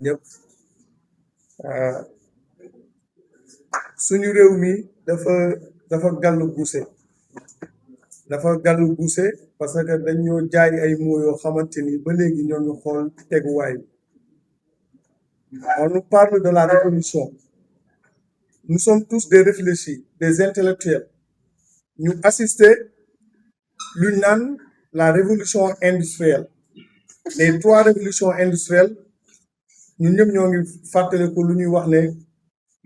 ñëpp suñu réew mi dafa gàllu buuse parce que dañoo jaay ay mots yoo xamante ni ba léegi ñoo ngi xool teguwaay bi. On nous parle de la révolution. Nous sommes tous des réfléchis, des intellectuels. Ñu assister lu naan la révolution industrielle. Les 3 révolutions industrielles ñun ñëpp ñoo ngi fàttaliku lu ñuy wax ne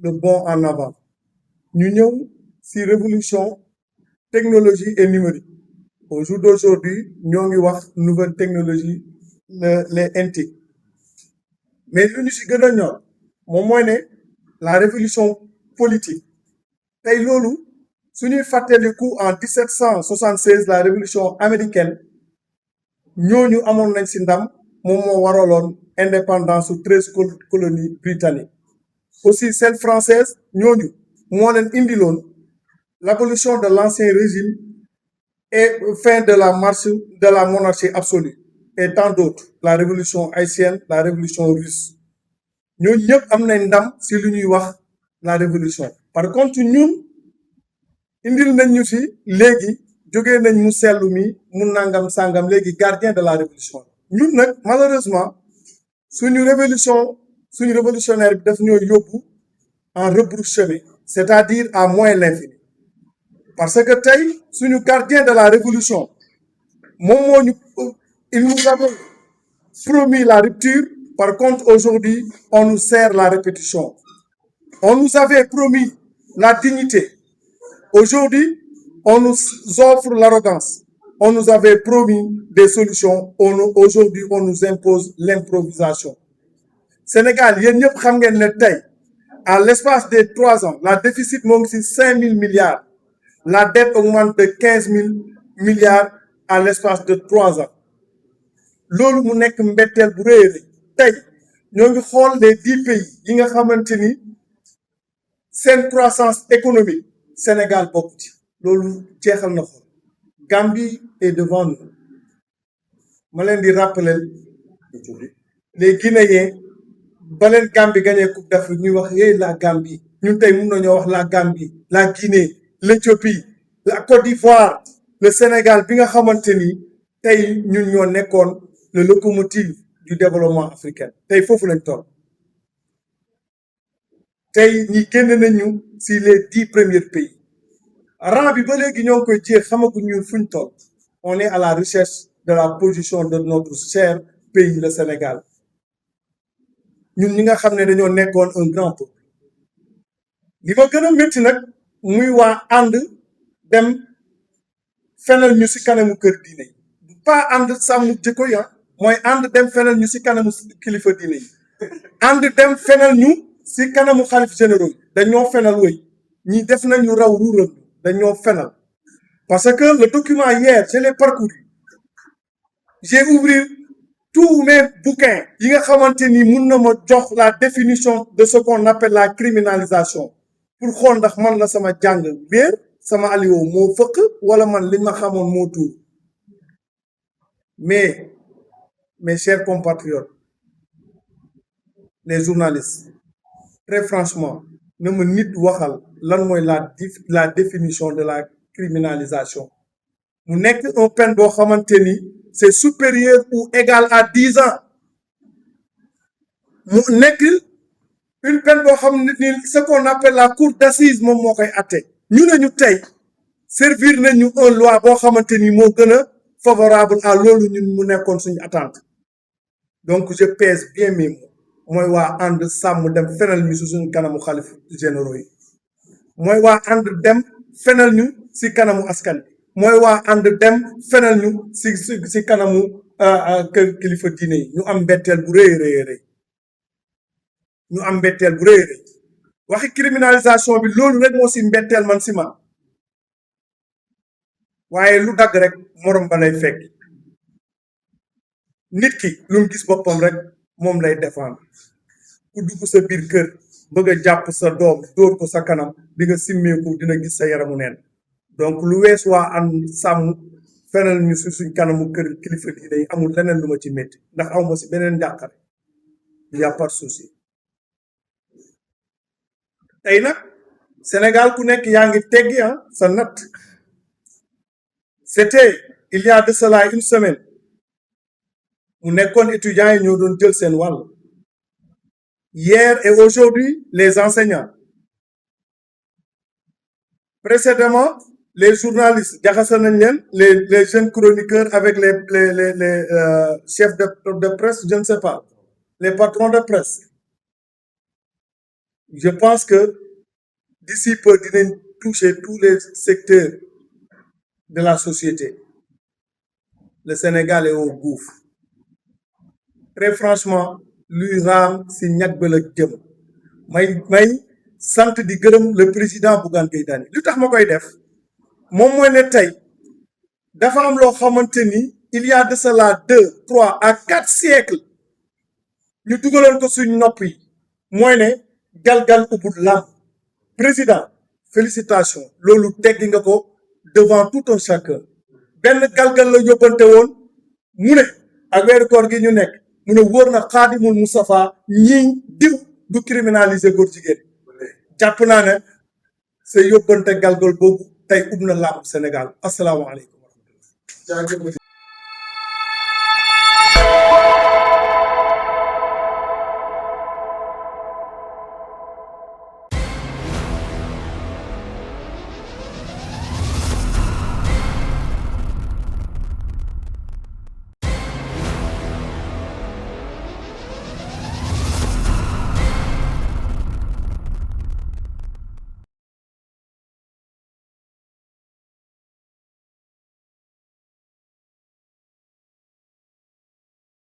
le bond en avant. ñu ñëw ci révolution technologie et numérique. Au jour d'aujourd'hui ñoo ngi wax nouvelle technologie les NT. Mais lu ñu ci gën a ñor moom mooy ne la révolution politique. tey loolu suñuy fàttaliku en 1776 la révolution américaine ñooñu amoon nañ ci ndam moom moo waraloon indépendance su 13 colonies britanniques. Aussi celle française ñooñu moo leen indiloon l'abolition de l'ancien régime et fin de la marche de la monarchie absolue et tant d'autres, la révolution haïtienne, la révolution russe. ñooñu ñëpp am nañ ndam ci lu ñuy wax la révolution. Par contre ñun indil nañ ñu ci léegi jógee nañ mu sellu mi mu nangam sangam léegi gardien de la révolution. ñun nag malheureusement suñu révolutionnaire bi daf ñoo yóbbu en rebrousse-chemin, c'est-à-dire à moins l'infini. Parce que tey suñu gardien de la révolution moom moo ñu il nous avait promis la rupture. Par contre aujourd'hui on nous sert la répétition. On nous avait promis la dignité. Aujourd'hui on nous offre l'arrogance. On nous avait promis des solutions. Aujourd'hui on nous impose l'improvisation. Sénégal yéen ñëpp xam ngeen ne tey à l'espace des 3 ans la déficit moo ngi ci 5 000 milliards. La dette augmente de 15 000 milliards à l'espace de 3 ans. loolu mu nekk mbetteel bu rëy a tey ñoo ngi xool les 10 pays yi nga xamante ni seen croissance économique Sénégal bokk ci loolu jeexal na xool. Gambie est devant nous. ma leen di rappeler les Guinéens ba leen Gambie gagné Coupe d'Afrique ñuy wax la Gambie ñun tey mun nañoo wax la Gambie la Guinée l'Éthiopie la Côte d'Ivoire le Sénégal bi nga xamante ni tey ñun ñoo nekkoon le locomotive du développement africain tey foofu lañ toll. tey ñi génn nañu ci les 10 premiers pays rang bi ba léegi ñoo ngi koy jéem xamaguñ ñun fuñ toll. On est à la recherche de la position de notre cher pays le Sénégal ñun ñi nga xam ne dañoo nekkoon un grand peuple. li ma gën a métti nag muy waa ànd dem fenal ñu ci kanamu kër diine yi pas ànd sàmm jikko ya mooy ànd dem fenal ñu ci kanamu kilifa diine yi ànd dem fenal ñu ci kanamu xalif généraux yi dañoo fenal wëy ñi def nañu raw ruuram dañoo fenal parce que le document hier je l'ai parcouru j'ai ouvert tous mes bouquins yi nga xamante ni mun na ma jox la définition de ce qu'on appelle la criminalisation pour xool ndax man la sama jàng réer sama aliwoo moo fëkk wala man li ma xamoon moo tuur. Mais mes chers compatriotes les journalistes très franchement na ma nit waxal lan mooy la définition de la criminalisation. mu nekk un peine boo xamante ni c'est supérieur ou égal à 10 ans. mu nekk une peine boo xam ne ni ce qu'on appelle la cour d'assises moom moo koy atte. ñu ne ñu tey servir nañu un loi boo xamante ni moo gën a favorable à loolu ñun mu nekkoon suñu attente. donc je pèse bien mes mots mooy waa ànd sàmm dem fenal ñu si suñu kanamu xalif généraux yi. mooy waa ànd dem fenal ñu si kanamu askan bi. mooy waa ànd dem fenal ñu si kanamu kër kilifa diine yi. ñu am mbetteel bu rëy rëy ñu am mbetteel bu rëy rëy waxi criminalisation bi loolu rek moo si mbetteel man si man waaye lu dagg rek morom ba lay fekk. nit ki lu mu gis boppam rek moom lay défendre. ku dugg sa biir kër bëgg a jàpp sa doom dóor ko sa kanam di nga simmeeku dina gis sa yaramu neen. donc lu wees waa ànd sàmm fenal ñu suñ kanamu kër kilifa diine yi amul leneen lu ma ci métti ndax aw ma si beneen njàqare il y a pas de souci tey nag Sénégal ku nekk yaa ngi teggi sa natt. C'était il y a de cela une semaine mu nekkoon étudiants yi ñoo doon jël seen wàll. Hier et aujourd'hui les enseignants. Précédemment les journalistes jaxase nañ leen les jeunes chroniqueurs avec les chefs de presse je ne sais pas les patrons de presse. Je pense que d'ici peu dinañ toucher tous les secteurs de la société. Le Sénégal est au gouffre. Très franchement luy raam si ñag ba la jëm may sant di gërëm le président Bougane Gueye Dany lu tax ma koy def moom mooy ne tey dafa am loo xamante ni il y a de cela 2, 3 à 4 siècles ñu dugaloon ko suñ nopp yi mooy ne galgal ubud lam président félicitations loolu teggi nga ko devant tout un chacun benn galgal la yóbbante woon mu ne ak weeru koor gi ñu nekk mu ne wóor na Xaadimul Mustafa ñii diw du criminaliser góor jigéen jàpp naa ne sa yóbbante galgal boobu tey ub na làmb Sénégal asalaamaaleykum.